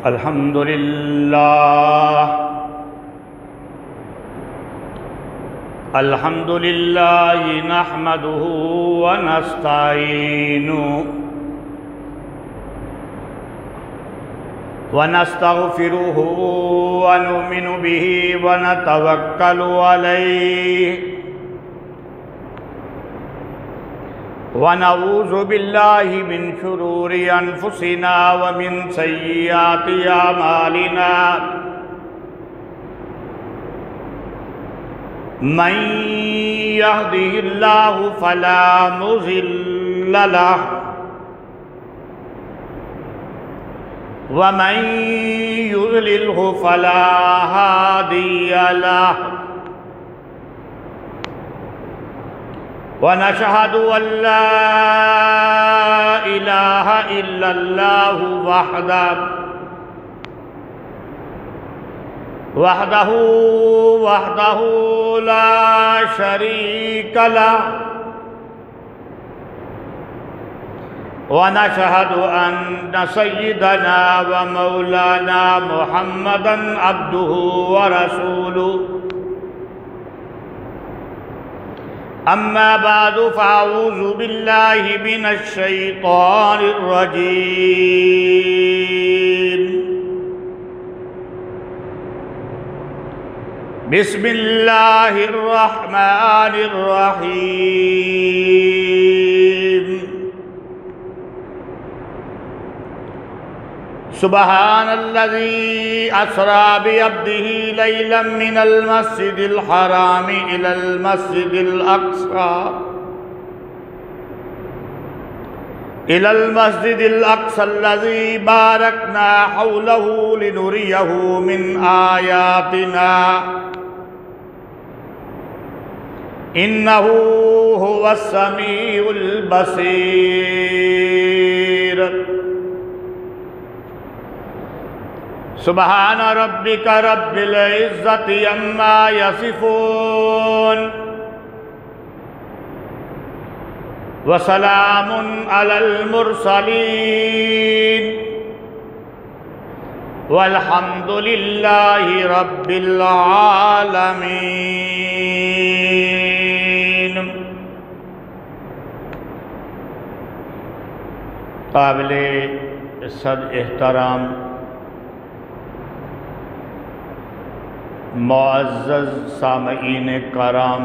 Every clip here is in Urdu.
الحمد لله نحمده ونستعينه ونستغفره ونؤمن به ونتوكل عليه ونعوذ بالله من شرور أنفسنا ومن سيئات أعمالنا من يهده الله فلا مضل له ومن يضلله فلا هادي له ونشهد أن لا إله إلا الله وحده لا شريك له ونشهد أن سيدنا ومولانا محمدًا عبده ورسوله أما بعد فأعوذ بالله من الشيطان الرجيم بسم الله الرحمن الرحيم سبحان الذي أسرى بعبده ليلا من المسجد الحرام إلى المسجد الأقصى الذي باركنا حوله لنريه من آياتنا إنه هو السميع البصير سبحان ربك رب العزة عما يصفون وسلام على المرسلين والحمد لله رب العالمين۔ قابل صد احترام معزز سامعین کرام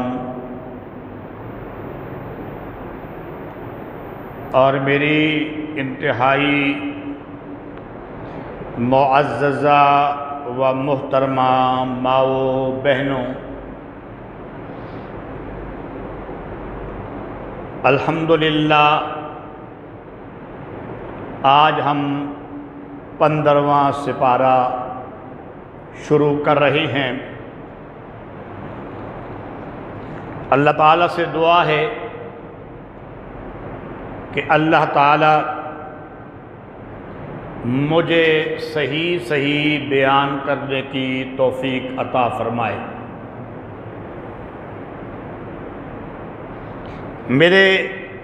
اور میری انتہائی معززہ و محترمہ ماؤں بہنوں، الحمدللہ آج ہم 15واں سپارہ شروع کر رہے ہیں۔ اللہ تعالیٰ سے دعا ہے کہ اللہ تعالیٰ مجھے صحیح بیان کرنے کی توفیق عطا فرمائے۔ میرے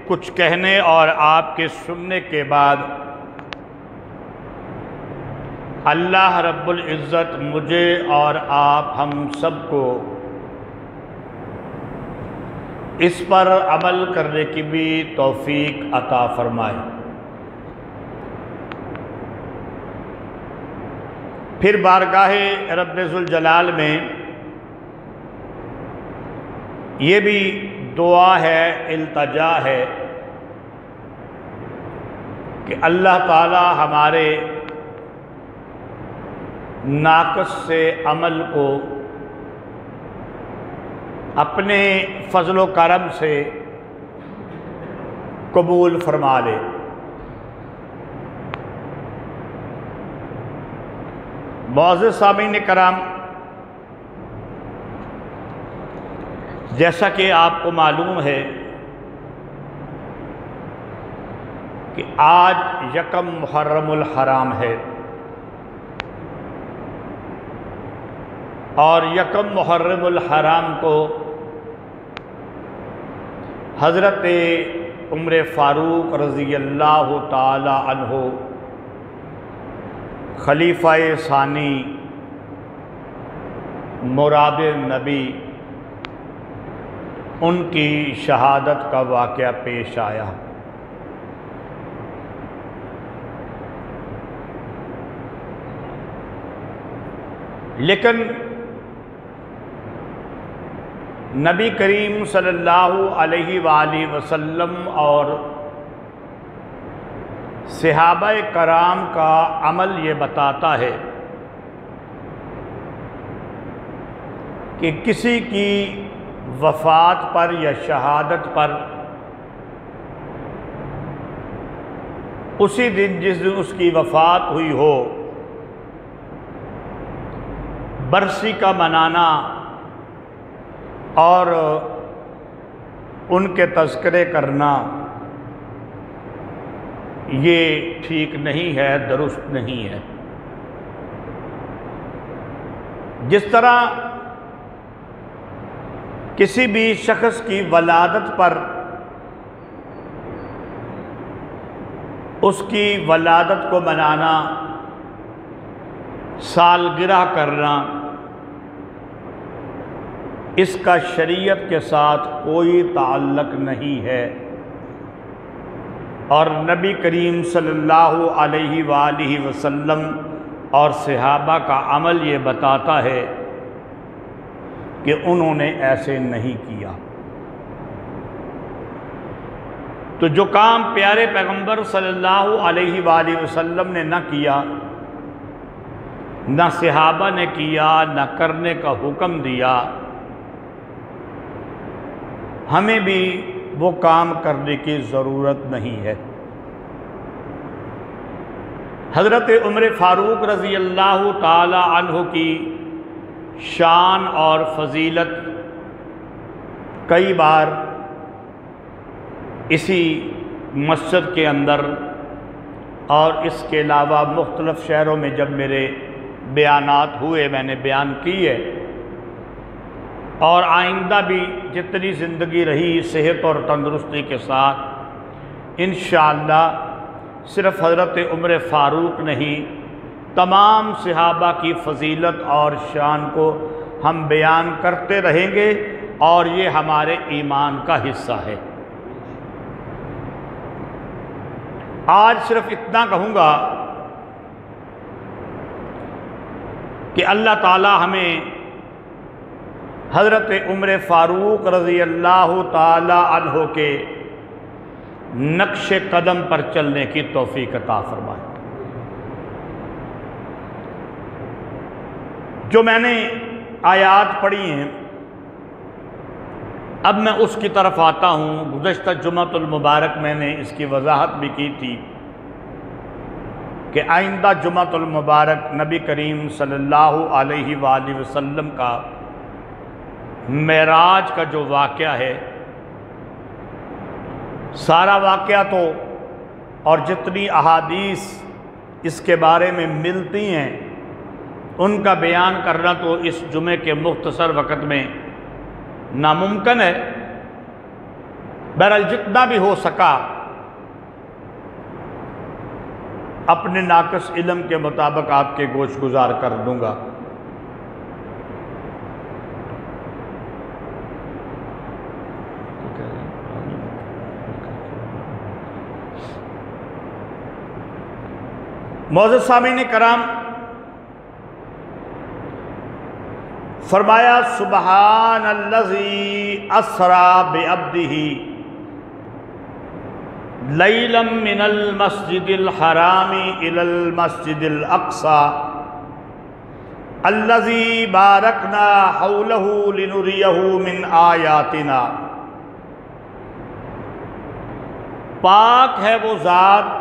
کچھ کہنے اور آپ کے سننے کے بعد اللہ رب العزت مجھے اور آپ ہم سب کو اس پر عمل کرنے کی بھی توفیق عطا فرمائے۔ پھر بارگاہ رب ذوالجلال میں یہ بھی دعا ہے، التجا ہے کہ اللہ تعالی ہمارے ناقص سے عمل کو اپنے فضل و کرم سے قبول فرما لے۔ معزز سامعین کرام، جیسا کہ آپ کو معلوم ہے کہ آج یکم محرم الحرام ہے، اور یکم محرم الحرام کو حضرت عمر فاروق رضی اللہ تعالی عنہ خلیفہ ثانی مراد نبی ان کی شہادت کا واقعہ پیش آیا۔ لیکن نبی کریم صلی اللہ علیہ وآلہ وسلم اور صحابہ کرام کا عمل یہ بتاتا ہے کہ کسی کی وفات پر یا شہادت پر اسی دن جس دن اس کی وفات ہوئی ہو برسی کا منانا اور ان کے تذکرے کرنا یہ ٹھیک نہیں ہے، درست نہیں ہے۔ جس طرح کسی بھی شخص کی ولادت پر اس کی ولادت کو منانا، سالگرہ کرنا، اس کا شریعت کے ساتھ کوئی تعلق نہیں ہے، اور نبی کریم صلی اللہ علیہ وآلہ وسلم اور صحابہ کا عمل یہ بتاتا ہے کہ انہوں نے ایسے نہیں کیا۔ تو جو کام پیارے پیغمبر صلی اللہ علیہ وآلہ وسلم نے نہ کیا، نہ صحابہ نے کیا، نہ کرنے کا حکم دیا، ہمیں بھی وہ کام کرنے کی ضرورت نہیں ہے۔ حضرت عمر فاروق رضی اللہ تعالی عنہ کی شان اور فضیلت کئی بار اسی مسجد کے اندر اور اس کے علاوہ مختلف شہروں میں جب میرے بیانات ہوئے میں نے بیان کیے، اور آئندہ بھی جتنی زندگی رہی صحت اور تندرستی کے ساتھ انشاءاللہ صرف حضرت عمر فاروق نہیں، تمام صحابہ کی فضیلت اور شان کو ہم بیان کرتے رہیں گے، اور یہ ہمارے ایمان کا حصہ ہے۔ آج صرف اتنا کہوں گا کہ اللہ تعالی ہمیں حضرت عمر فاروق رضی اللہ تعالی عنہ کے نقش قدم پر چلنے کی توفیق عطا فرمائے۔ جو میں نے آیات پڑھی ہیں، اب میں اس کی طرف آتا ہوں۔ گزشتہ جمعۃ المبارک میں نے اس کی وضاحت بھی کی تھی کہ آئندہ جمعۃ المبارک نبی کریم صلی اللہ علیہ وآلہ وسلم کا معراج کا جو واقعہ ہے، سارا واقعہ تو اور جتنی احادیث اس کے بارے میں ملتی ہیں ان کا بیان کرنا تو اس جمعے کے مختصر وقت میں ناممکن ہے۔ بہرحال جتنا بھی ہو سکا اپنے ناقص علم کے مطابق آپ کے گوش گزار کر دوں گا۔ معزز سامعین کرام، فرمایا سبحان الذی اسری بعبدہ لیلا من المسجد الحرام الی المسجد الاقصی الذی بارکنا حولہ لنریہ من آیاتنا۔ پاک ہے وہ ذات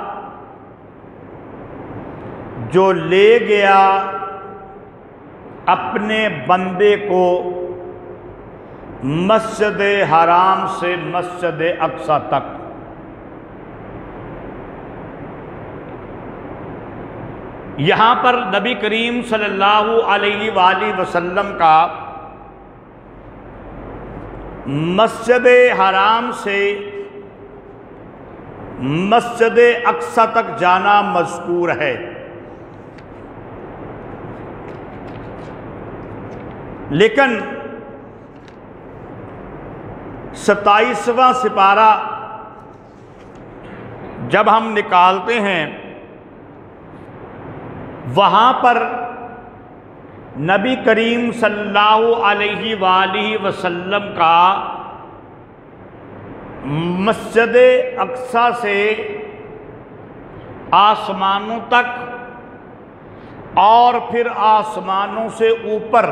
جو لے گیا اپنے بندے کو مسجد حرام سے مسجد اقصی تک۔ یہاں پر نبی کریم صلی اللہ علیہ وآلہ وسلم کا مسجد حرام سے مسجد اقصی تک جانا مذکور ہے۔ لیکن 27واں سپارہ جب ہم نکالتے ہیں وہاں پر نبی کریم صلی اللہ علیہ وآلہ وسلم کا مسجد اقصیٰ سے آسمانوں تک اور پھر آسمانوں سے اوپر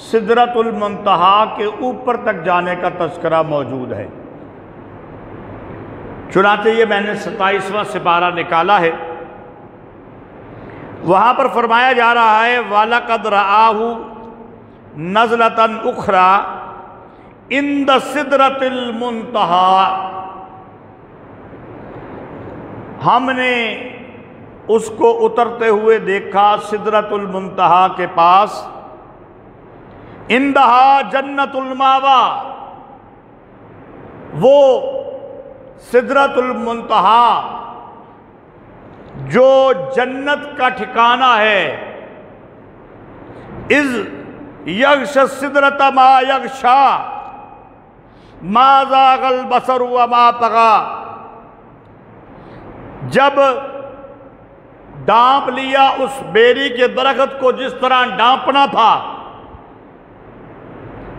سدرۃ المنتہا کے اوپر تک جانے کا تذکرہ موجود ہے۔ چنانچہ یہ میں نے 27واں سپارہ نکالا ہے، وہاں پر فرمایا جا رہا ہے وَلَقَدْ رَآهُ نَزْلَةً أُخْرَى عِنْدَ سِدْرَةِ الْمُنْتَهَا، ہم نے اس کو اترتے ہوئے دیکھا سدرۃ المنتہا کے پاس، عِنْدَهَا جنت الماوا، وہ سدرۃ المنتہا جو جنت کا ٹھکانہ ہے، اذ یغشی السدرۃ ما یغشی ما زاغ البصر وما طغی، جب ڈانپ لیا اس بیری کے درخت کو جس طرح ڈانپنا تھا۔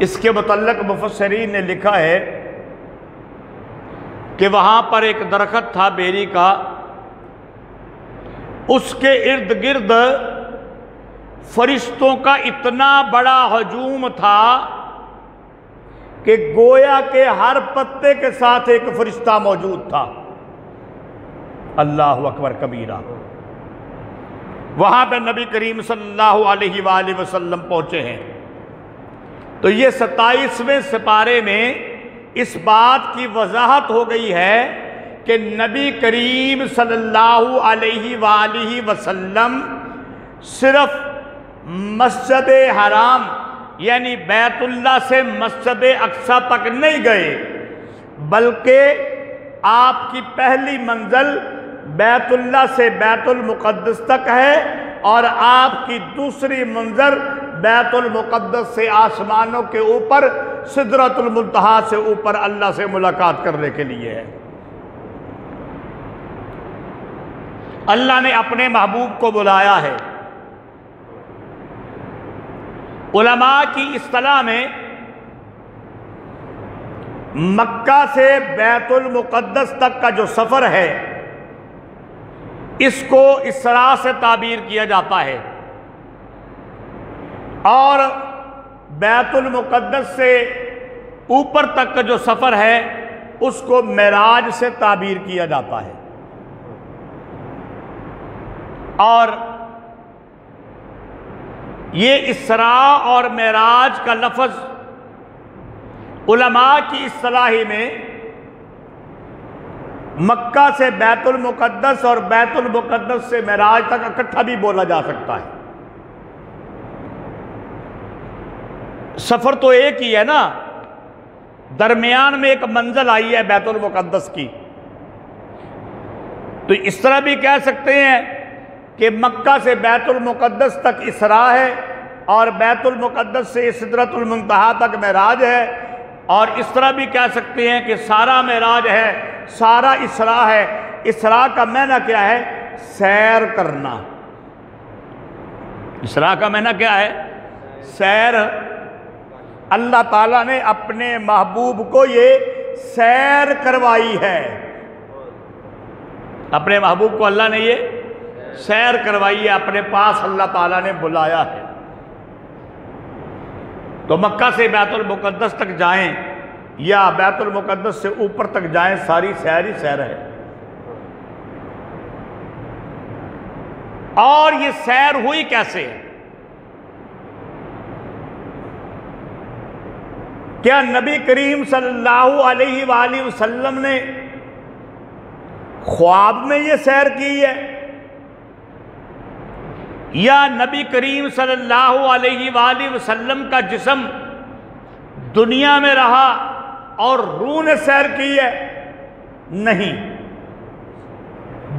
اس کے متعلق مفسرین نے لکھا ہے کہ وہاں پر ایک درخت تھا بیری کا، اس کے ارد گرد فرشتوں کا اتنا بڑا ہجوم تھا کہ گویا کے ہر پتے کے ساتھ ایک فرشتہ موجود تھا۔ اللہ اکبر کبیرہ۔ وہاں پہ نبی کریم صلی اللہ علیہ وآلہ وسلم پہنچے ہیں۔ تو یہ 27ویں سپارے میں اس بات کی وضاحت ہو گئی ہے کہ نبی کریم صلی اللہ علیہ وآلہ وسلم صرف مسجد حرام یعنی بیت اللہ سے مسجد اقصیٰ تک نہیں گئے، بلکہ آپ کی پہلی منزل بیت اللہ سے بیت المقدس تک ہے، اور آپ کی دوسری منزل بیت المقدس سے آسمانوں کے اوپر سدرۃ المنتہا سے اوپر اللہ سے ملاقات کرنے کے لیے ہے۔ اللہ نے اپنے محبوب کو بلایا ہے۔ علماء کی اصطلاح میں مکہ سے بیت المقدس تک کا جو سفر ہے اس کو اسراء سے تعبیر کیا جاتا ہے، اور بیت المقدس سے اوپر تک کا جو سفر ہے اس کو معراج سے تعبیر کیا جاتا ہے۔ اور یہ اسراء اور معراج کا لفظ علماء کی اصطلاح میں مکہ سے بیت المقدس اور بیت المقدس سے معراج تک اکٹھا بھی بولا جا سکتا ہے۔ سفر تو ایک ہی ہے نا، درمیان میں ایک منزل آئی ہے بیت المقدس کی، تو اس طرح بھی کہہ سکتے ہیں کہ مکہ سے بیت المقدس تک اسراء ہے اور بیت المقدس سے سدرۃ المنتہا تک معراج ہے، اور اس طرح بھی کہہ سکتے ہیں کہ سارا معراج ہے، سارا اسراء ہے۔ اسراء کا معنی کیا ہے؟ سیر کرنا۔ اسراء کا معنی کیا ہے؟ سیر۔ اللہ تعالیٰ نے اپنے محبوب کو یہ سیر کروائی ہے، اپنے محبوب کو اللہ نے یہ سیر کروائی ہے، اپنے پاس اللہ تعالیٰ نے بلایا ہے۔ تو مکہ سے بیت المقدس تک جائیں یا بیت المقدس سے اوپر تک جائیں، ساری سیر ہی سیر ہے۔ اور یہ سیر ہوئی کیسے؟ کیا نبی کریم صلی اللہ علیہ وآلہ وسلم نے خواب میں یہ سیر کی ہے، یا نبی کریم صلی اللہ علیہ وآلہ وسلم کا جسم دنیا میں رہا اور روح نے سیر کی ہے؟ نہیں،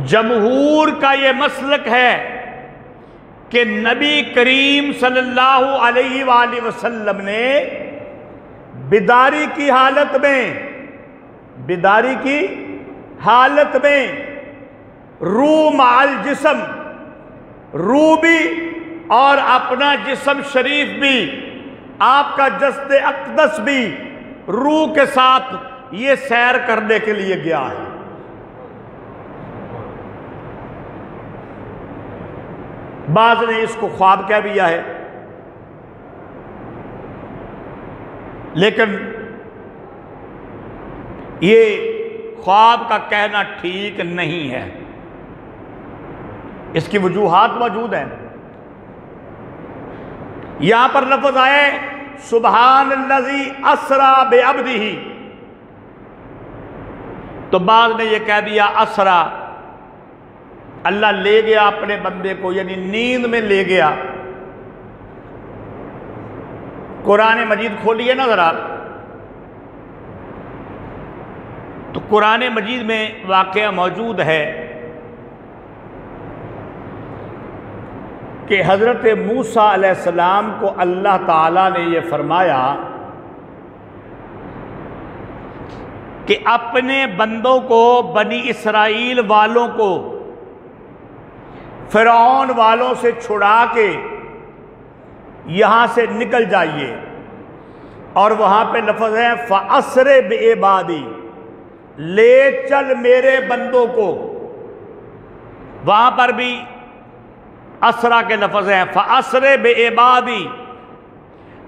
جمہور کا یہ مسلک ہے کہ نبی کریم صلی اللہ علیہ وآلہ وسلم نے بیداری کی حالت میں روح مع الجسم، روح بھی اور اپنا جسم شریف بھی، آپ کا جسد اقدس بھی روح کے ساتھ یہ سیر کرنے کے لیے گیا ہے۔ بعض نے اس کو خواب کہہ دیا ہے، لیکن یہ خواب کا کہنا ٹھیک نہیں ہے۔ اس کی وجوہات موجود ہیں۔ یہاں پر لفظ آئے سبحان الذی اسرا بعبدہ، تو بعض نے یہ کہہ دیا اسرا، اللہ لے گیا اپنے بندے کو، یعنی نیند میں لے گیا۔ قرآن مجید کھولیے نا ذرا، تو قرآن مجید میں واقعہ موجود ہے کہ حضرت موسیٰ علیہ السلام کو اللہ تعالیٰ نے یہ فرمایا کہ اپنے بندوں کو، بنی اسرائیل والوں کو فرعون والوں سے چھڑا کے یہاں سے نکل جائیے، اور وہاں پہ لفظ ہے فَأَسْرِ بِعِبَادِي، لے چل میرے بندوں کو۔ وہاں پر بھی اسرا کے لفظ ہیں فَأَسْرِ بِعِبَادِي،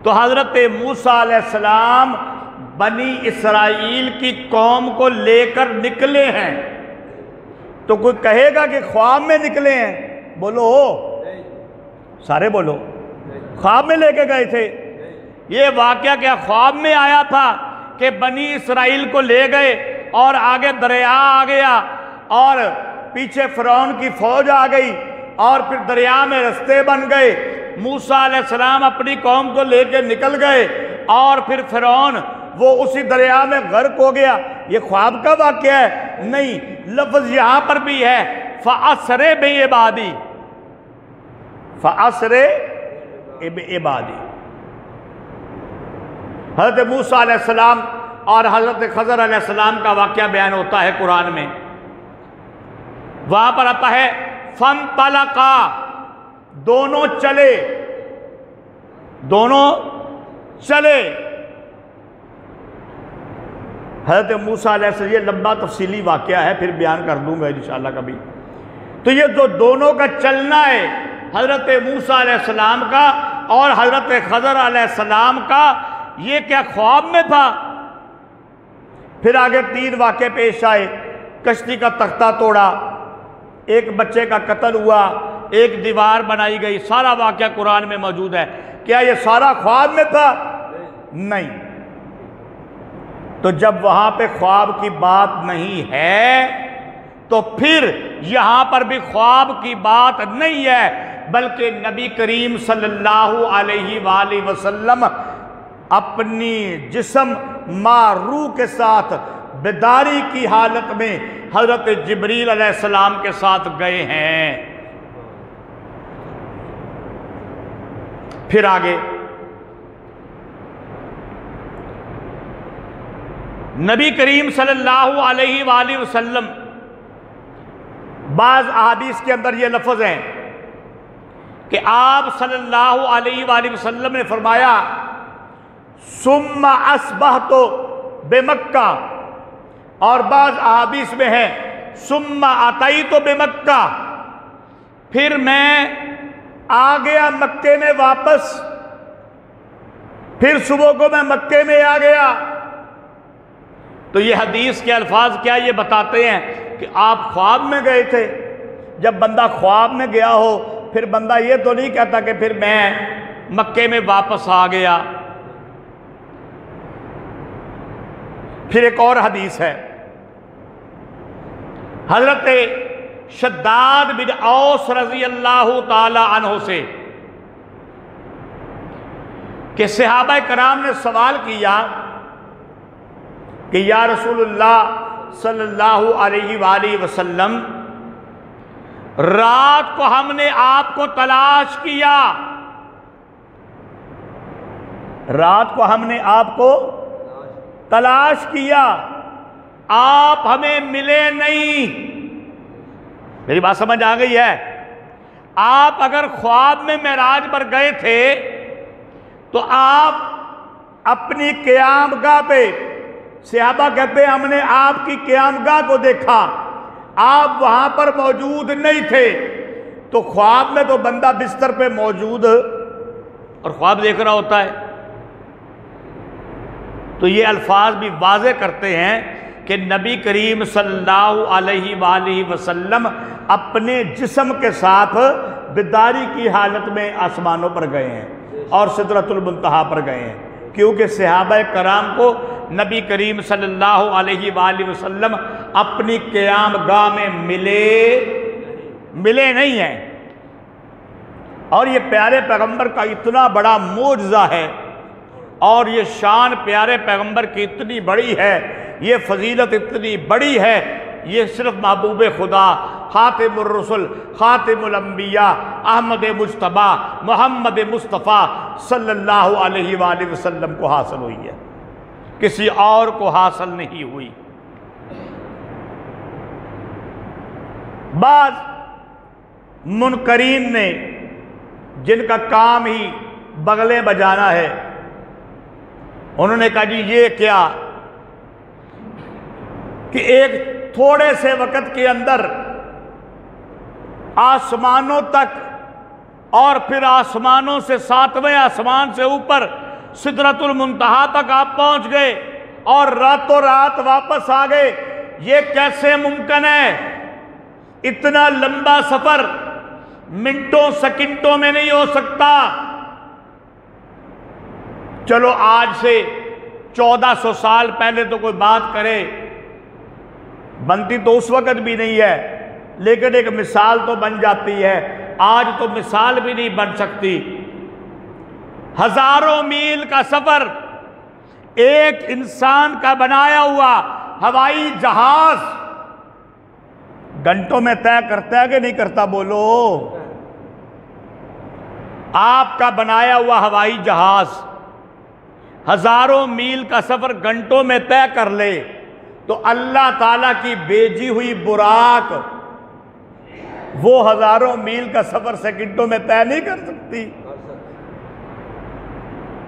تو حضرت موسیٰ علیہ السلام بنی اسرائیل کی قوم کو لے کر نکلے ہیں۔ تو کوئی کہے گا کہ خواب میں نکلے ہیں؟ بولو سارے بولو، خواب میں لے کے گئے تھے؟ یہ واقعہ کیا خواب میں آیا تھا کہ بنی اسرائیل کو لے گئے اور آگے دریا آ گیا اور پیچھے فرعون کی فوج آ گئی اور پھر دریا میں رستے بن گئے، موسیٰ علیہ السلام اپنی قوم کو لے کے نکل گئے اور پھر فرعون وہ اسی دریا میں غرق ہو گیا؟ یہ خواب کا واقعہ ہے؟ نہیں، لفظ یہاں پر بھی ہے فَأَسْرِ بِعِبَادِي، فَأَسْرِ بِعِبَادِي۔ حضرت موسیٰ علیہ السلام اور حضرت خضر علیہ السلام کا واقعہ بیان ہوتا ہے قرآن میں۔ وہاں پر آتا ہے فَانْطَلَقَا، دونوں چلے، حضرت موسیٰ علیہ السلام، یہ لمبا تفصیلی واقعہ ہے، پھر بیان کر دوں گا انشاءاللہ کبھی۔ تو یہ جو دونوں کا چلنا ہے، حضرت موسیٰ علیہ السلام کا اور حضرت خضر علیہ السلام کا، یہ کیا خواب میں تھا؟ پھر آگے 3 واقعے پیش آئے، کشتی کا تختہ توڑا، ایک بچے کا قتل ہوا، ایک دیوار بنائی گئی، سارا واقعہ قرآن میں موجود ہے۔ کیا یہ سارا خواب میں تھا؟ نہیں۔ تو جب وہاں پہ خواب کی بات نہیں ہے تو پھر یہاں پر بھی خواب کی بات نہیں ہے، بلکہ نبی کریم صلی اللہ علیہ وآلہ وسلم اپنی جسم مع روح کے ساتھ بیداری کی حالت میں حضرت جبریل علیہ السلام کے ساتھ گئے ہیں۔ پھر آگے نبی کریم صلی اللہ علیہ وآلہ وسلم، بعض احادیث کے اندر یہ لفظ ہیں کہ آپ صلی اللہ علیہ وآلہ وسلم نے فرمایا ثم اصبحت بمکہ، اور بعض احادیث میں ہے ثم اتیت بمکہ، پھر میں آ گیا مکے میں واپس، پھر صبح کو میں مکے میں آ گیا۔ تو یہ حدیث کے الفاظ کیا یہ بتاتے ہیں کہ آپ خواب میں گئے تھے؟ جب بندہ خواب میں گیا ہو پھر بندہ یہ تو نہیں کہتا کہ پھر میں مکے میں واپس آ گیا۔ پھر ایک اور حدیث ہے حضرت شداد بن اوس رضی اللہ تعالی عنہ سے کہ صحابہ کرام نے سوال کیا کہ یا رسول اللہ صلی اللہ علیہ وآلہ وسلم، رات کو ہم نے آپ کو تلاش کیا، رات کو ہم نے آپ کو تلاش کیا، آپ ہمیں ملے نہیں۔ میری بات سمجھ آ گئی ہے؟ آپ اگر خواب میں معراج پر گئے تھے تو آپ اپنی قیام گاہ پہ، صحابہ کہتے ہیں ہم نے آپ کی قیام گاہ کو دیکھا، آپ وہاں پر موجود نہیں تھے۔ تو خواب میں تو بندہ بستر پہ موجود اور خواب دیکھ رہا ہوتا ہے۔ تو یہ الفاظ بھی واضح کرتے ہیں کہ نبی کریم صلی اللہ علیہ وآلہ وسلم اپنے جسم کے ساتھ بیداری کی حالت میں آسمانوں پر گئے ہیں اور سدرۃ المنتہا پر گئے ہیں، کیونکہ صحابہ کرام کو نبی کریم صلی اللہ علیہ وآلہ وسلم اپنی قیام گاہ میں ملے نہیں ہیں۔ اور یہ پیارے پیغمبر کا اتنا بڑا معجزہ ہے، اور یہ شان پیارے پیغمبر کی اتنی بڑی ہے، یہ فضیلت اتنی بڑی ہے، یہ صرف محبوب خدا خاتم الرسل خاتم الانبیاء احمد مجتبیٰ محمد مصطفیٰ صلی اللہ علیہ وآلہ وسلم کو حاصل ہوئی ہے، کسی اور کو حاصل نہیں ہوئی۔ بعض منکرین نے، جن کا کام ہی بغلیں بجانا ہے، انہوں نے کہا جی یہ کیا کہ ایک تھوڑے سے وقت کے اندر آسمانوں تک اور پھر آسمانوں سے 7ویں آسمان سے اوپر سدرۃ المنتہا تک آپ پہنچ گئے اور راتوں رات واپس آ گئے، یہ کیسے ممکن ہے؟ اتنا لمبا سفر منٹوں سیکنڈوں میں نہیں ہو سکتا۔ چلو آج سے 1400 سال پہلے تو کوئی بات کرے، بنتی تو اس وقت بھی نہیں ہے، لیکن ایک مثال تو بن جاتی ہے۔ آج تو مثال بھی نہیں بن سکتی۔ ہزاروں میل کا سفر ایک انسان کا بنایا ہوا ہوائی جہاز گھنٹوں میں طے کرتا ہے کہ نہیں کرتا؟ بولو۔ آپ کا بنایا ہوا ہوائی جہاز ہزاروں میل کا سفر گھنٹوں میں طے کر لے تو اللہ تعالیٰ کی بھیجی ہوئی براق وہ ہزاروں میل کا سفر سیکنڈوں میں طے نہیں کر سکتی؟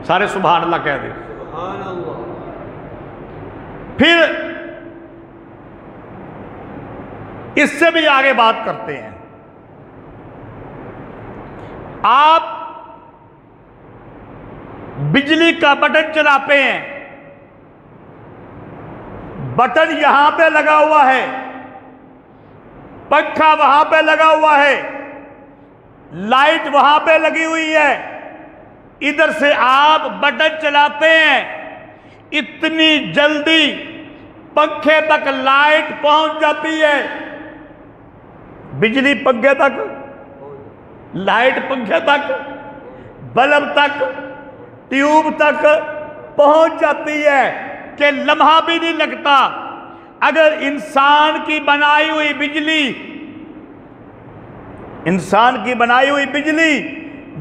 سارے سبحان اللہ کہہ دیں۔ سبحان اللہ۔ پھر اس سے بھی آگے بات کرتے ہیں۔ آپ بجلی کا بٹن چلاتے ہیں، بٹن یہاں پہ لگا ہوا ہے، پنکھا وہاں پہ لگا ہوا ہے، لائٹ وہاں پہ لگی ہوئی ہے، ادھر سے آپ بٹن چلاتے ہیں، اتنی جلدی پنکھے تک لائٹ پہنچ جاتی ہے، بجلی پنکھے تک، لائٹ پنکھے تک، بلب تک، ٹیوب تک پہنچ جاتی ہے کہ لمحہ بھی نہیں لگتا۔ اگر انسان کی بنائی ہوئی بجلی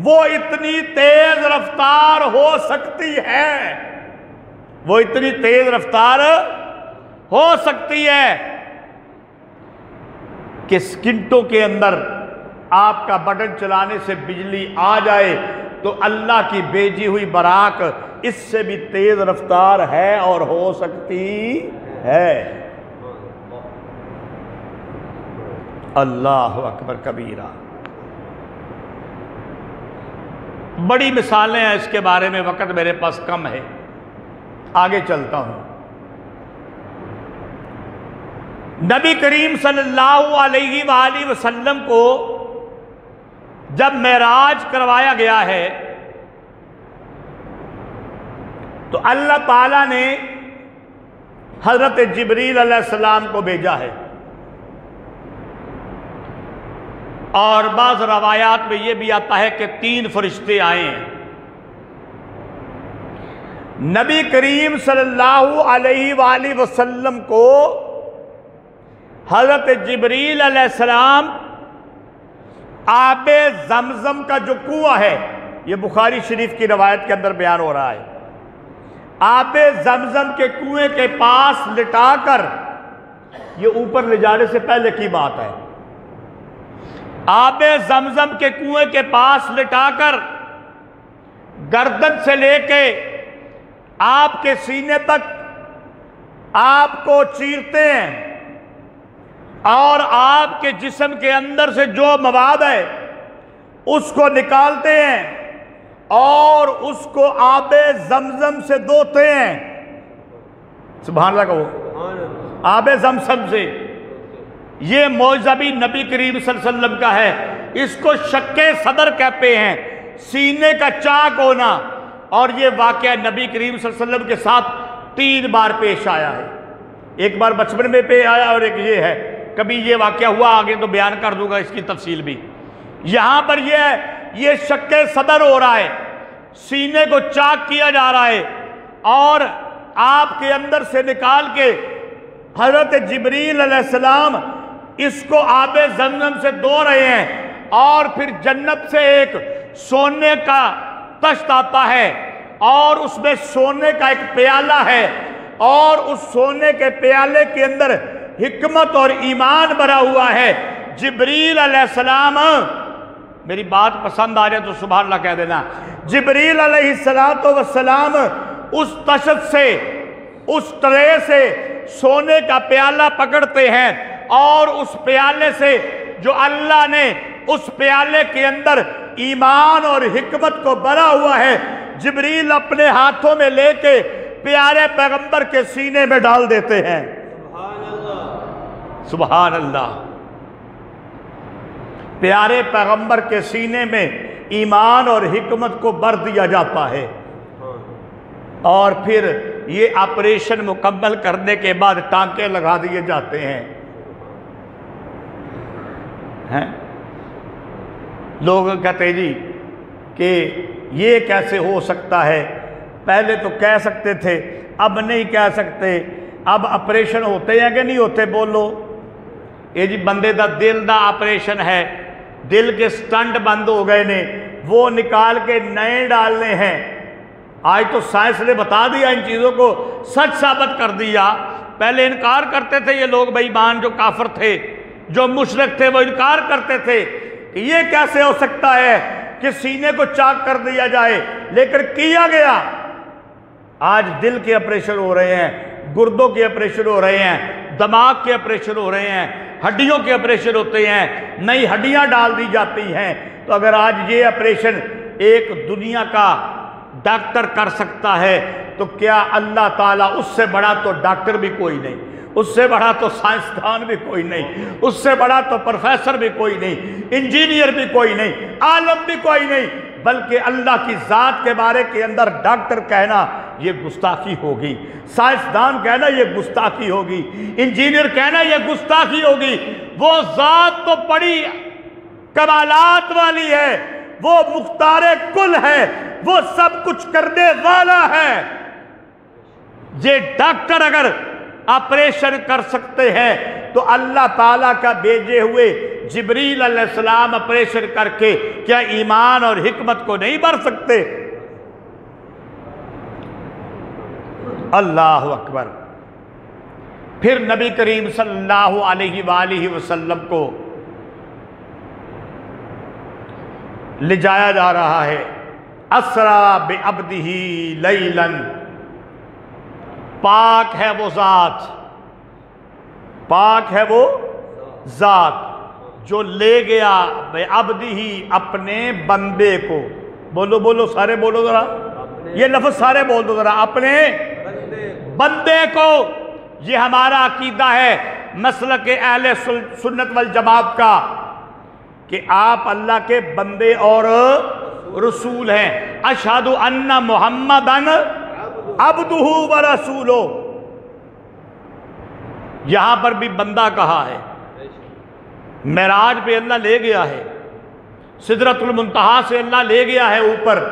وہ اتنی تیز رفتار ہو سکتی ہے، وہ اتنی تیز رفتار ہو سکتی ہے کہ سیکنڈوں کے اندر آپ کا بٹن چلانے سے بجلی آ جائے، تو اللہ کی بھیجی ہوئی براق اس سے بھی تیز رفتار ہے اور ہو سکتی ہے۔ اللہ اکبر کبیرہ۔ بڑی مثالیں ہیں اس کے بارے میں، وقت میرے پاس کم ہے، آگے چلتا ہوں۔ نبی کریم صلی اللہ علیہ وآلہ وسلم کو جب معراج کروایا گیا ہے تو اللہ تعالیٰ نے حضرت جبریل علیہ السلام کو بھیجا ہے، اور بعض روایات میں یہ بھی آتا ہے کہ 3 فرشتے آئے ہیں۔ نبی کریم صلی اللہ علیہ وآلہ وسلم کو حضرت جبریل علیہ السلام آب زمزم کا جو کنواں ہے، یہ بخاری شریف کی روایت کے اندر بیان ہو رہا ہے، آب زمزم کے کنویں کے پاس لٹا کر، یہ اوپر لے جانے سے پہلے کی بات ہے، آب زمزم کے کنویں کے پاس لٹا کر گردن سے لے کے آپ کے سینے تک آپ کو چیرتے ہیں اور آپ کے جسم کے اندر سے جو مواد ہے اس کو نکالتے ہیں اور اس کو آب زمزم سے دھوتے ہیں۔ سبحان اللہ کہو، آب زمزم سے۔ یہ معجزہ بھی نبی کریم صلی اللہ علیہ وسلم کا ہے، اس کو شق صدر کہتے ہیں، سینے کا چاک ہونا، اور یہ واقعہ نبی کریم صلی اللہ علیہ وسلم کے ساتھ 3 بار پیش آیا ہے، ایک بار بچپن میں پیش آیا اور ایک یہ ہے، کبھی یہ واقعہ ہوا، آگے تو بیان کر دوں گا اس کی تفصیل بھی۔ یہاں پر یہ شق صدر ہو رہا ہے، سینے کو چاک کیا جا رہا ہے اور آپ کے اندر سے نکال کے حضرت جبریل علیہ السلام اس کو آب زمزم سے دھو رہے ہیں، اور پھر جنت سے ایک سونے کا تشت آتا ہے اور اس میں سونے کا ایک پیالہ ہے، اور اس سونے کے پیالے کے اندر حکمت اور ایمان بھرا ہوا ہے۔ جبریل علیہ السلام، میری بات پسند آ جائے تو سبحان اللہ کہہ دینا، جبریل علیہ السلام اس تشت سے، اس ٹرے سے سونے کا پیالہ پکڑتے ہیں، اور اس پیالے سے جو اللہ نے اس پیالے کے اندر ایمان اور حکمت کو بھرا ہوا ہے، جبریل اپنے ہاتھوں میں لے کے پیارے پیغمبر کے سینے میں ڈال دیتے ہیں۔ سبحان اللہ، پیارے پیغمبر کے سینے میں ایمان اور حکمت کو بھر دیا جاتا ہے، اور پھر یہ آپریشن مکمل کرنے کے بعد ٹانکے لگا دیے جاتے ہیں۔ لوگ کہتے ہیں جی کہ یہ کیسے ہو سکتا ہے، پہلے تو کہہ سکتے تھے، اب نہیں کہہ سکتے، اب آپریشن ہوتے ہیں کہ نہیں ہوتے؟ بولو۔ یہ جی بندے دا دل دا آپریشن ہے، دل کے سٹنٹ بند ہو گئے نے، وہ نکال کے نئے ڈالنے ہیں۔ آج تو سائنس نے بتا دیا، ان چیزوں کو سچ ثابت کر دیا۔ پہلے انکار کرتے تھے یہ لوگ بے ایمان، جو کافر تھے، جو مشرک تھے، وہ انکار کرتے تھے کہ یہ کیسے ہو سکتا ہے کہ سینے کو چاک کر دیا جائے، لیکن کیا گیا۔ آج دل کے آپریشن ہو رہے ہیں، گردوں کے آپریشن ہو رہے ہیں، دماغ کے آپریشن ہو رہے ہیں، ہڈیوں کے آپریشن ہوتے ہیں، نئی ہڈیاں ڈال دی جاتی ہیں۔ تو اگر آج یہ آپریشن ایک دنیا کا ڈاکٹر کر سکتا ہے تو کیا اللہ تعالیٰ، اس سے بڑا تو ڈاکٹر بھی کوئی نہیں، اس سے بڑا تو سائنسدان بھی کوئی نہیں، اس سے بڑا تو پروفیسر بھی کوئی نہیں، انجینئر بھی کوئی نہیں، عالم بھی کوئی نہیں، بلکہ اللہ کی ذات کے بارے کے اندر ڈاکٹر کہنا یہ گستاخی ہوگی، سائنسدان کہنا یہ گستاخی ہوگی، انجینئر کہنا یہ گستاخی ہوگی۔ وہ ذات تو بڑی کمالات والی ہے، وہ مختار کل ہے، وہ سب کچھ کرنے والا ہے۔ یہ ڈاکٹر اگر آپریشن کر سکتے ہیں تو اللہ تعالیٰ کا بھیجے ہوئے جبریل علیہ السلام آپریشن کر کے کیا ایمان اور حکمت کو نہیں بھر سکتے؟ اللہ اکبر۔ پھر نبی کریم صلی اللہ علیہ وآلہ وسلم کو لے جایا جا رہا ہے، اسرا بعبدہ لیلا، پاک ہے وہ ذات، پاک ہے وہ ذات جو لے گیا بعبدہ اپنے بندے کو۔ بولو بولو سارے بولو ذرا، یہ لفظ سارے بول دو ذرا، اپنے بندے کو۔ یہ ہمارا عقیدہ ہے مسلک اہل سنت والجماعت کا کہ آپ اللہ کے بندے اور رسول ہیں۔ اشہد ان محمدن عبدہ و رسولہ، یہاں پر بھی بندہ کہا ہے۔ معراج پہ اللہ لے گیا ہے، سدرۃ المنتہا سے اللہ لے گیا ہے اوپر،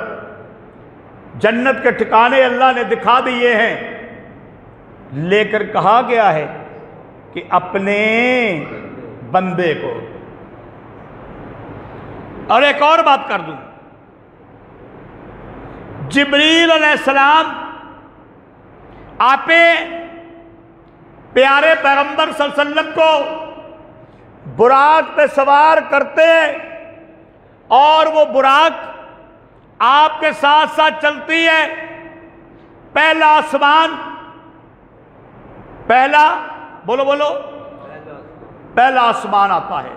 جنت کے ٹھکانے اللہ نے دکھا دیے ہیں، لے کر کہا گیا ہے کہ اپنے بندے کو۔ اور ایک اور بات کر دوں، جبریل علیہ السلام آپ پیارے پیغمبر صلی اللہ علیہ وسلم کو براق پہ سوار کرتے اور وہ براق آپ کے ساتھ ساتھ چلتی ہے۔ پہلا آسمان، پہلا بولو پہلا آسمان آتا ہے،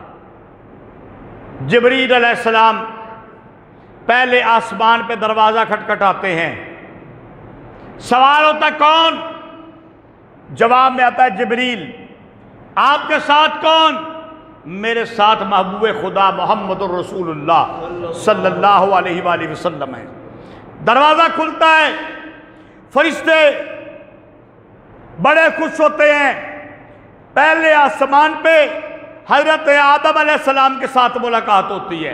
جبریل علیہ السلام پہلے آسمان پہ دروازہ کھٹکھٹاتے ہیں۔ سوال ہوتا ہے کون؟ جواب میں آتا ہے جبریل۔ آپ کے ساتھ کون؟ میرے ساتھ محبوب خدا محمد الرسول اللہ صلی اللہ علیہ وآلہ وسلم ہے۔ دروازہ کھلتا ہے، فرشتے بڑے خوش ہوتے ہیں۔ پہلے آسمان پہ حضرت آدم علیہ السلام کے ساتھ ملاقات ہوتی ہے،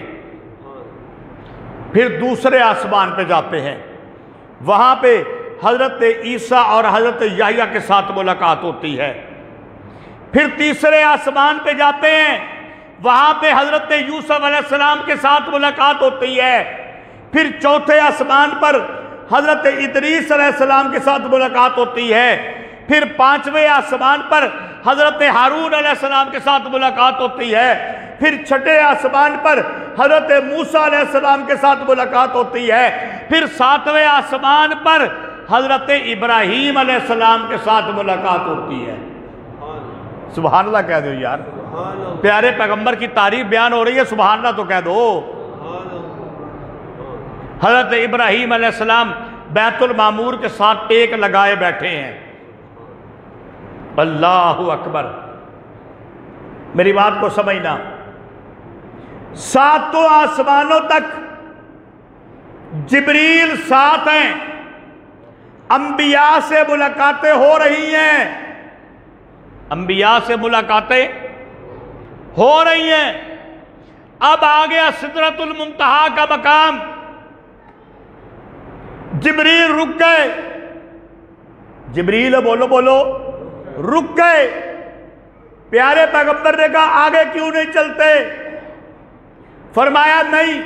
پھر دوسرے آسمان پہ جاتے ہیں، وہاں پہ حضرت عیسیٰ اور حضرت یحییٰ کے ساتھ ملاقات ہوتی ہے، پھر تیسرے آسمان پہ جاتے ہیں، وہاں پہ حضرت یوسف علیہ السلام کے ساتھ ملاقات ہوتی ہے، پھر چوتھے آسمان پر حضرت ادریس علیہ السلام کے ساتھ ملاقات ہوتی ہے، پھر پانچویں آسمان پر حضرت ہارون علیہ السلام کے ساتھ ملاقات ہوتی ہے، پھر چھٹے آسمان پر حضرت موسیٰ علیہ السلام کے ساتھ ملاقات ہوتی ہے، پھر ساتویں آسمان پر حضرت ابراہیم علیہ السلام کے ساتھ ملاقات ہوتی ہے۔ سبحان اللہ کہہ دو یار، پیارے پیغمبر کی تعریف بیان ہو رہی ہے، سبحان اللہ تو کہہ دو۔ حضرت ابراہیم علیہ السلام بیت المعمور کے ساتھ ٹیک لگائے بیٹھے ہیں۔ اللہ اکبر، میری بات کو سمجھنا، ساتوں آسمانوں تک جبریل ساتھ ہیں، انبیاء سے ملاقاتیں ہو رہی ہیں، انبیاء سے ملاقاتیں ہو رہی ہیں۔ اب آ گیا سدرۃ المنتہا کا مقام، جبریل رک گئے، جبریل بولو رک گئے۔ پیارے پیغمبر نے کہا آگے کیوں نہیں چلتے؟ فرمایا نہیں،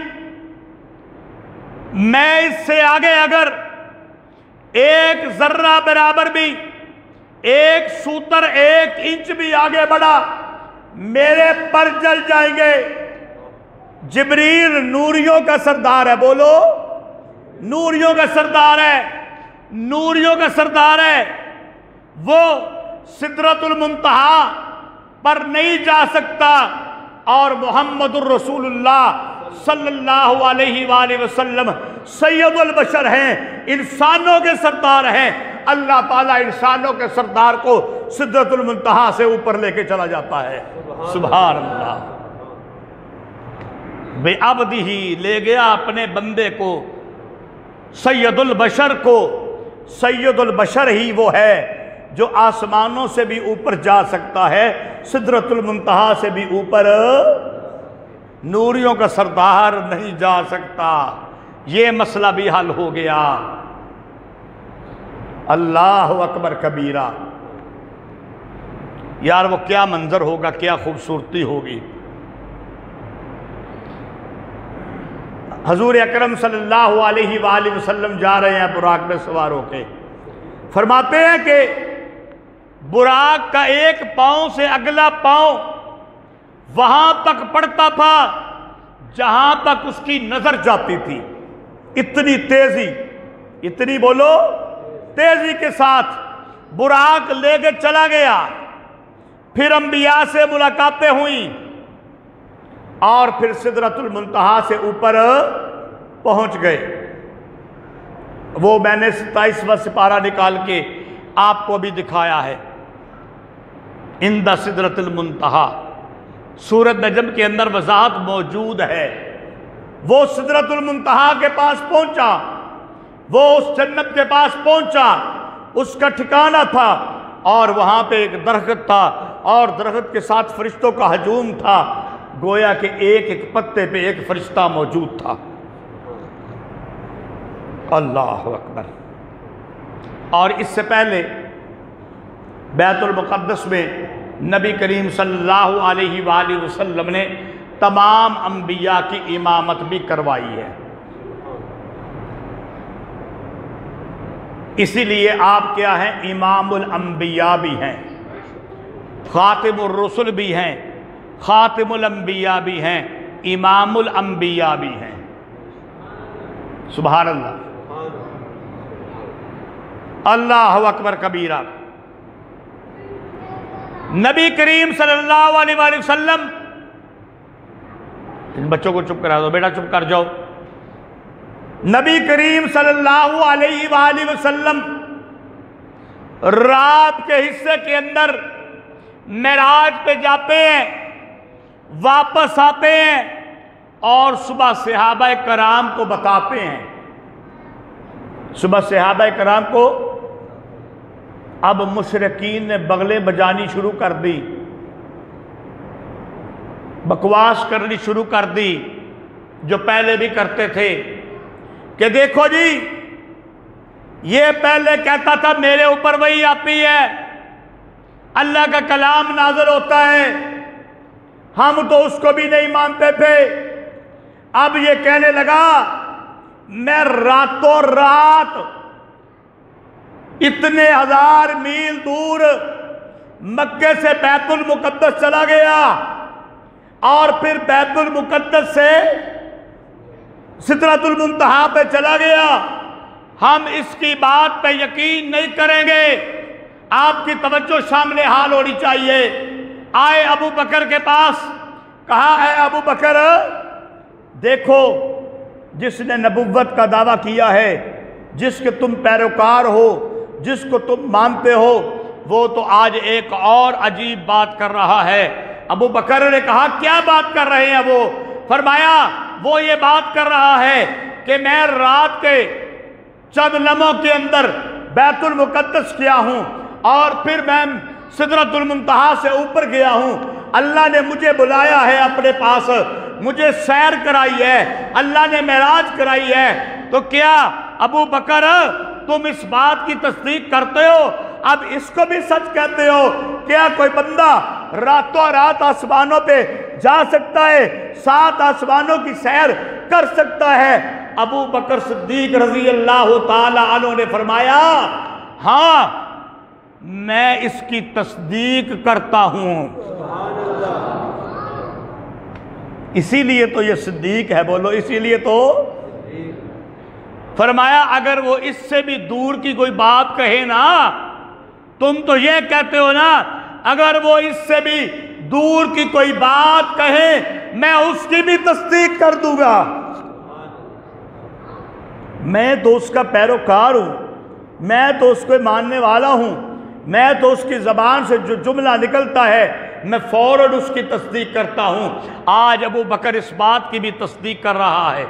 میں اس سے آگے اگر ایک ذرہ برابر بھی، ایک سوتر، ایک انچ بھی آگے بڑھا، میرے پر جل جائیں گے۔ جبریل نوریوں کا سردار ہے، بولو نوریوں کا سردار ہے، نوریوں کا سردار ہے، وہ سدرۃ المنتہا پر نہیں جا سکتا، اور محمد الرسول اللہ صلی اللہ علیہ وآلہ وسلم سید البشر ہیں، انسانوں کے سردار ہیں۔ اللہ تعالیٰ انسانوں کے سردار کو سدرۃ المنتہا سے اوپر لے کے چلا جاتا ہے۔ سبحان اللہ، بے عبدہ لے گیا اپنے بندے کو، سید البشر کو۔ سید البشر ہی وہ ہے جو آسمانوں سے بھی اوپر جا سکتا ہے، سدرۃ المنتہا سے بھی اوپر نوریوں کا سردار نہیں جا سکتا۔ یہ مسئلہ بھی حل ہو گیا۔ اللہ اکبر کبیرہ، یار وہ کیا منظر ہوگا، کیا خوبصورتی ہوگی۔ حضور اکرم صلی اللہ علیہ وآلہ وسلم جا رہے ہیں براق میں سوار ہو کے، فرماتے ہیں کہ براق کا ایک پاؤں سے اگلا پاؤں وہاں تک پڑتا تھا جہاں تک اس کی نظر جاتی تھی۔ اتنی تیزی، اتنی بولو تیزی کے ساتھ براق لے کے چلا گیا۔ پھر انبیاء سے ملاقاتیں ہوئیں، اور پھر سدرۃ المنتہا سے اوپر پہنچ گئے۔ وہ میں نے 27واں سپارہ نکال کے آپ کو بھی دکھایا ہے، عند سدرۃ المنتہا، سورۃ نجم کے اندر وضاحت موجود ہے۔ وہ سدرۃ المنتہا کے پاس پہنچا، وہ اس جنت کے پاس پہنچا، اس کا ٹھکانہ تھا، اور وہاں پہ ایک درخت تھا، اور درخت کے ساتھ فرشتوں کا ہجوم تھا، گویا کہ ایک ایک پتے پہ ایک فرشتہ موجود تھا۔ اللہ اکبر۔ اور اس سے پہلے بیت المقدس میں نبی کریم صلی اللہ علیہ وآلہ وسلم نے تمام انبیاء کی امامت بھی کروائی ہے۔ اسی لیے آپ کیا ہیں؟ امام الانبیاء بھی ہیں، خاتم الرسل بھی ہیں، خاتم الانبیاء بھی ہیں، امام الانبیاء بھی ہیں۔ سبحان اللہ، اللہ اکبر کبیرہ۔ نبی کریم صلی اللہ علیہ وآلہ وسلم، ان بچوں کو چپ کرا دو، بیٹا چپ کر جاؤ۔ نبی کریم صلی اللہ علیہ وآلہ وسلم رات کے حصے کے اندر معراج پہ جاتے ہیں، واپس آتے ہیں اور صبح صحابہ کرام کو بتاتے ہیں۔ صبح صحابہ کرام کو اب مشرکین نے بغلیں بجانی شروع کر دی، بکواس کرنی شروع کر دی، جو پہلے بھی کرتے تھے کہ دیکھو جی یہ پہلے کہتا تھا میرے اوپر وحی آتی ہے، اللہ کا کلام نازل ہوتا ہے، ہم تو اس کو بھی نہیں مانتے تھے۔ اب یہ کہنے لگا میں راتوں رات اتنے ہزار میل دور مکے سے بیت المقدس چلا گیا اور پھر بیت المقدس سے سدرۃ المنتہا پہ چلا گیا، ہم اس کی بات پہ یقین نہیں کریں گے۔ آپ کی توجہ سامنے حال ہونی چاہیے۔ آئے ابو بکر کے پاس، کہا اے ابو بکر دیکھو، جس نے نبوت کا دعویٰ کیا ہے، جس کے تم پیروکار ہو، جس کو تم مانتے ہو، وہ تو آج ایک اور عجیب بات کر رہا ہے۔ ابو بکر نے کہا کیا بات کر رہے ہیں وہ؟ فرمایا وہ یہ بات کر رہا ہے کہ میں رات کے چند لمحوں کے اندر بیت المقدس کیا ہوں اور پھر میں سدرۃ المنتہا سے اوپر گیا ہوں، اللہ نے مجھے بلایا ہے اپنے پاس، مجھے سیر کرائی ہے، اللہ نے معراج کرائی ہے۔ تو کیا ابو بکر تم اس بات کی تصدیق کرتے ہو؟ اب اس کو بھی سچ کہتے ہو؟ کیا کوئی بندہ راتوں رات آسمانوں پہ جا سکتا ہے، 7 آسمانوں کی سیر کر سکتا ہے؟ ابو بکر صدیق رضی اللہ تعالی عنہ نے فرمایا ہاں میں اس کی تصدیق کرتا ہوں۔ اسی لیے تو یہ صدیق ہے، بولو اسی لیے تو۔ فرمایا اگر وہ اس سے بھی دور کی کوئی بات کہے نا، تم تو یہ کہتے ہو نا اگر وہ اس سے بھی دور کی کوئی بات کہے میں اس کی بھی تصدیق کر دوں گا۔ میں تو اس کا پیروکار ہوں، میں تو اس کو ماننے والا ہوں، میں تو اس کی زبان سے جو جملہ نکلتا ہے میں فوراً اس کی تصدیق کرتا ہوں۔ آج ابو بکر اس بات کی بھی تصدیق کر رہا ہے۔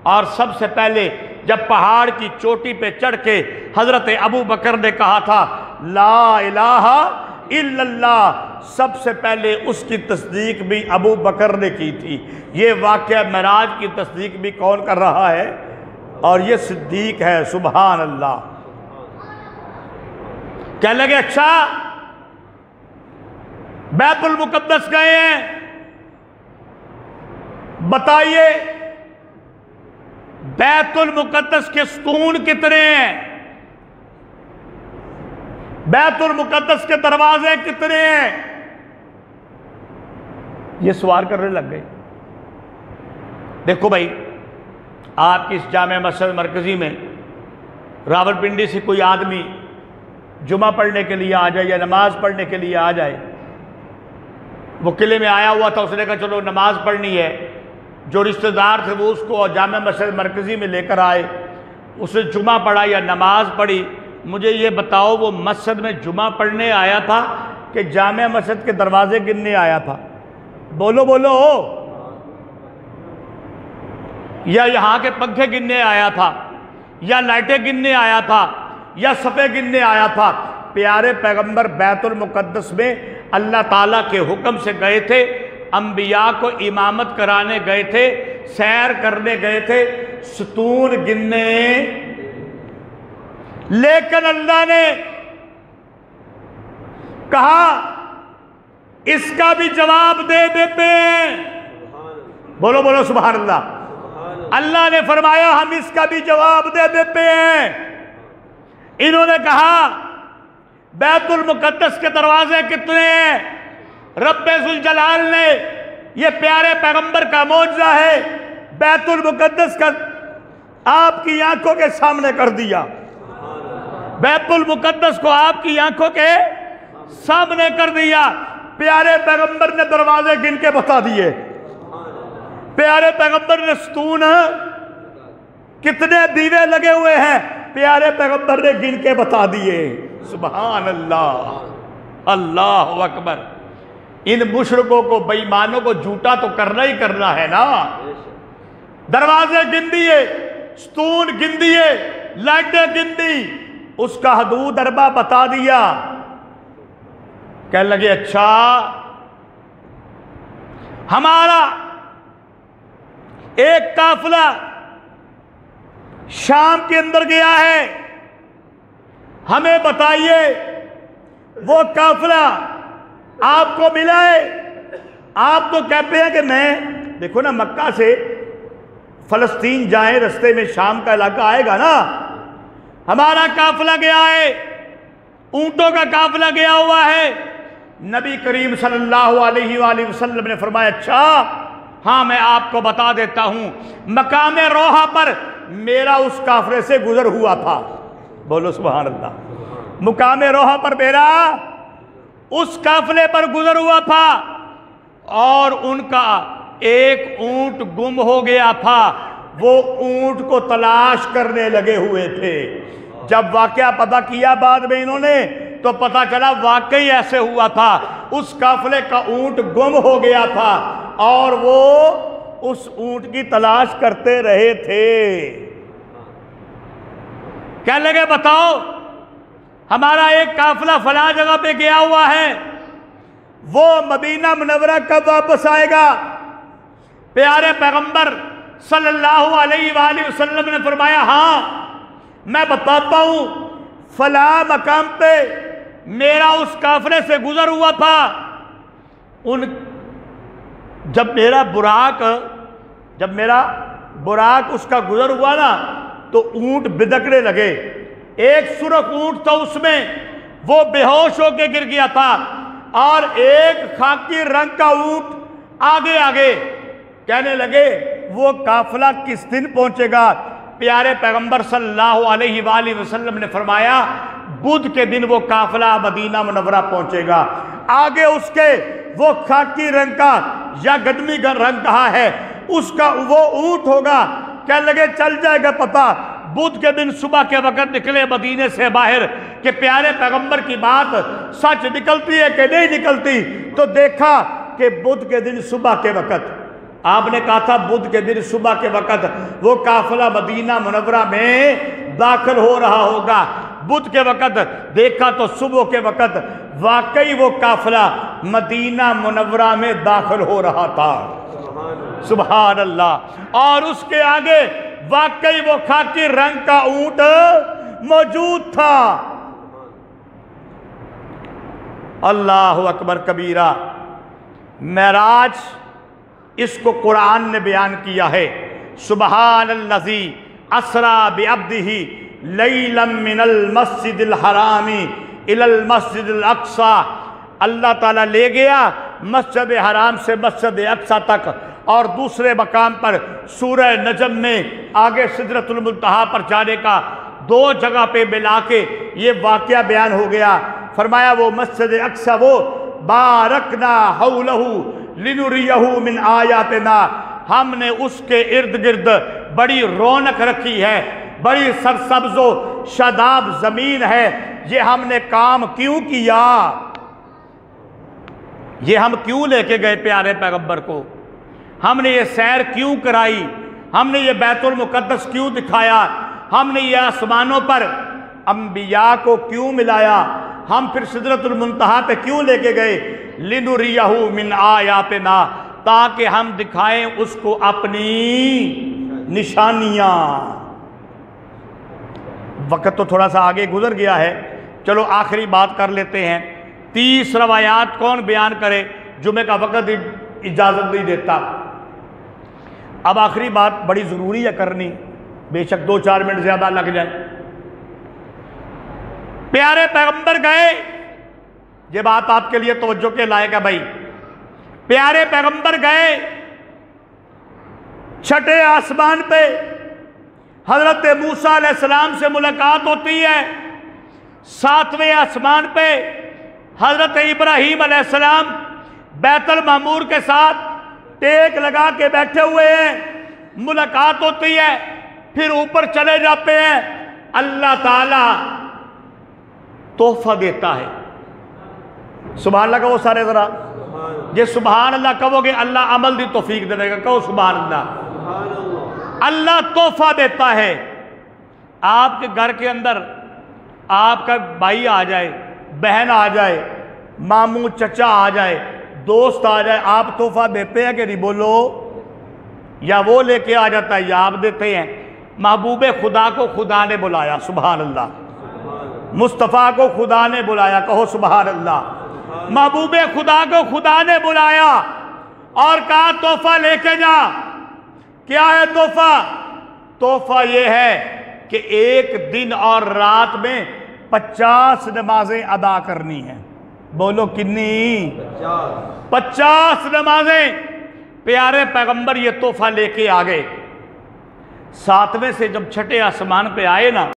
اور سب سے پہلے جب پہاڑ کی چوٹی پہ چڑھ کے حضرت ابو بکر نے کہا تھا لا الہ الا اللہ، سب سے پہلے اس کی تصدیق بھی ابو بکر نے کی تھی۔ یہ واقعہ معراج کی تصدیق بھی کون کر رہا ہے؟ اور یہ صدیق ہے، سبحان اللہ۔ کہنے لگے اچھا بیت المقدس گئے ہیں، بتائیے بیت المقدس کے ستون کتنے ہیں؟ بیت المقدس کے دروازے کتنے ہیں؟ یہ سوال کرنے لگ گئے۔ دیکھو بھائی، آپ کی اس جامع مسجد مرکزی میں راولپنڈی سے کوئی آدمی جمعہ پڑھنے کے لیے آ جائے یا نماز پڑھنے کے لیے آ جائے، وہ قلعے میں آیا ہوا تھا، اس نے کہا چلو نماز پڑھنی ہے، جو رشتہ دار تھے وہ اس کو جامع مسجد مرکزی میں لے کر آئے، اس نے جمعہ پڑھا یا نماز پڑھی۔ مجھے یہ بتاؤ وہ مسجد میں جمعہ پڑھنے آیا تھا کہ جامع مسجد کے دروازے گننے آیا تھا؟ بولو بولو، یا یہاں کے پنکھے گننے آیا تھا، یا لائٹیں گننے آیا تھا، یا صفے گننے آیا تھا؟ پیارے پیغمبر بیت المقدس میں اللہ تعالیٰ کے حکم سے گئے تھے، انبیاء کو امامت کرانے گئے تھے، سیر کرنے گئے تھے، ستون گننے، لیکن اللہ نے کہا اس کا بھی جواب دے دیتے ہیں۔ بولو بولو سبحان اللہ۔ اللہ نے فرمایا ہم اس کا بھی جواب دے دیتے ہیں۔ انہوں نے کہا بیت المقدس کے دروازے کتنے ہیں؟ رب ذوالجلال نے یہ پیارے پیغمبر کا معجزہ ہے، بیت المقدس کا آپ کی آنکھوں کے سامنے کر دیا۔ بیت المقدس کو آپ کی آنکھوں کے سامنے کر دیا۔ پیارے پیغمبر نے دروازے گن کے بتا دیے، پیارے پیغمبر نے ستون کتنے دیوے لگے ہوئے ہیں پیارے پیغمبر نے گن کے بتا دیے۔ سبحان اللہ، اللہ اکبر۔ ان مشرکوں کو، بے ایمانوں کو جھوٹا تو کرنا ہی کرنا ہے نا۔ دروازے گن دیے، ستون گن دیے، لائٹیں گن دی، اس کا حدود اربہ بتا دیا۔ کہنے لگے اچھا ہمارا ایک قافلہ شام کے اندر گیا ہے، ہمیں بتائیے وہ قافلہ آپ کو ملا ہے؟ آپ تو کہتے ہیں کہ میں دیکھو نا مکہ سے فلسطین جائیں، رستے میں شام کا علاقہ آئے گا نا، ہمارا قافلہ گیا ہے، اونٹوں کا قافلہ گیا ہوا ہے۔ نبی کریم صلی اللہ علیہ وآلہ وسلم نے فرمایا اچھا ہاں میں آپ کو بتا دیتا ہوں، مقام روحہ پر میرا اس قافلے سے گزر ہوا تھا۔ بولو سبحان اللہ۔ مقام روحہ پر میرا اس قافلے پر گزر ہوا تھا، اور ان کا ایک اونٹ گم ہو گیا تھا، وہ اونٹ کو تلاش کرنے لگے ہوئے تھے۔ جب واقعہ پتہ کیا بعد میں انہوں نے تو پتہ چلا واقعی ایسے ہوا تھا، اس قافلے کا اونٹ گم ہو گیا تھا اور وہ اس اونٹ کی تلاش کرتے رہے تھے۔ کہنے لگے بتاؤ ہمارا ایک قافلہ فلاں جگہ پہ گیا ہوا ہے، وہ مدینہ منورہ کب واپس آئے گا؟ پیارے پیغمبر صلی اللہ علیہ وآلہ وسلم نے فرمایا ہاں میں بتاتا ہوں، فلاں مقام پہ میرا اس قافلے سے گزر ہوا تھا، جب میرا براق اس کا گزر ہوا نا تو اونٹ بدکنے لگے، ایک سرخ اونٹ تھا اس میں، وہ بے ہوش ہو کے گر گیا تھا، اور ایک خاکی رنگ کا اونٹ آگے آگے۔ کہنے لگے وہ قافلہ کس دن پہنچے گا؟ پیارے پیغمبر صلی اللہ علیہ وآلہ وسلم نے فرمایا بدھ کے دن وہ قافلہ مدینہ منورہ پہنچے گا۔ آگے اس کے وہ خاکی رنگ کا یا گدمی رنگ کہا ہے اس کا وہ اونٹ ہوگا۔ کہنے لگے چل جائے گا پتہ، بدھ کے دن صبح کے وقت نکلے مدینے سے باہر کہ پیارے پیغمبر کی بات سچ نکلتی ہے کہ نہیں نکلتی، تو دیکھا کہ بدھ کے دن صبح کے وقت، آپ نے کہا تھا بدھ کے دن صبح کے وقت وہ قافلہ مدینہ منورہ میں داخل ہو رہا ہوگا۔ بدھ کے وقت دیکھا تو صبح کے وقت واقعی وہ قافلہ مدینہ منورہ میں داخل ہو رہا تھا۔ سبحان اللہ۔ اور اس کے آگے واقعی وہ خاکی رنگ کا اونٹ موجود تھا۔ اللہ اکبر کبیرہ۔ معراج اس کو قرآن نے بیان کیا ہے، سبحان الذی اسری بعبدہ لیلا من المسجد الحرام الی المسجد الاقصی۔ اللہ تعالیٰ لے گیا مسجد حرام سے مسجد اقصی تک، اور دوسرے مقام پر سورہ نجم میں آگے سدرۃ المنتہا پر جانے کا دو جگہ پہ ملا کے یہ واقعہ بیان ہو گیا۔ فرمایا وہ مسجد اقصی وہ بارکنا حولہ لنریہ من آیاتنا، ہم نے اس کے ارد گرد بڑی رونق رکھی ہے، بڑی سرسبز و شاداب زمین ہے۔ یہ ہم نے کام کیوں کیا؟ یہ ہم کیوں لے کے گئے پیارے پیغمبر کو؟ ہم نے یہ سیر کیوں کرائی؟ ہم نے یہ بیت المقدس کیوں دکھایا؟ ہم نے یہ آسمانوں پر انبیاء کو کیوں ملایا؟ ہم پھر سدرۃ المنتہا پہ کیوں لے کے گئے؟ لنریہ من آیاتنا، تاکہ ہم دکھائیں اس کو اپنی نشانیاں۔ وقت تو تھوڑا سا آگے گزر گیا ہے، چلو آخری بات کر لیتے ہیں۔ 30 روایات کون بیان کرے؟ جمعہ کا وقت اجازت نہیں دیتا۔ اب آخری بات بڑی ضروری ہے کرنی، بے شک 2-4 منٹ زیادہ لگ جائیں۔ پیارے پیغمبر گئے، یہ بات آپ کے لیے توجہ کے لائق ہے بھائی، پیارے پیغمبر گئے، چھٹے آسمان پہ حضرت موسیٰ علیہ السلام سے ملاقات ہوتی ہے، 7ویں آسمان پہ حضرت ابراہیم علیہ السلام بیت المعمور کے ساتھ ٹیک لگا کے بیٹھے ہوئے ہیں، ملاقات ہوتی ہے، پھر اوپر چلے جاتے ہیں، اللہ تعالیٰ تحفہ دیتا ہے۔ سبحان اللہ کہو سارے ذرا، یہ سبحان اللہ کہو گے اللہ عمل دی توفیق دے گا، کہو سبحان اللہ۔ اللہ تحفہ دیتا ہے، آپ کے گھر کے اندر آپ کا بھائی آ جائے، بہن آ جائے، ماموں چچا آ جائے، دوست آ جائے، آپ تحفہ دیتے ہیں کہ نہیں بولو؟ یا وہ لے کے آ جاتا ہے یا آپ دیتے ہیں؟ محبوب خدا کو خدا نے بلایا، سبحان اللہ۔ مصطفیٰ کو خدا نے بلایا، کہو سبحان اللہ۔ محبوب خدا کو خدا نے بلایا اور کہا تحفہ لے کے جا۔ کیا ہے تحفہ؟ تحفہ یہ ہے کہ 1 دن اور رات میں 50 نمازیں ادا کرنی ہیں۔ بولو کنی؟ 50 نمازیں۔ پیارے پیغمبر یہ تحفہ لے کے آگئے، 7ویں سے جب چھٹے آسمان پہ آئے نا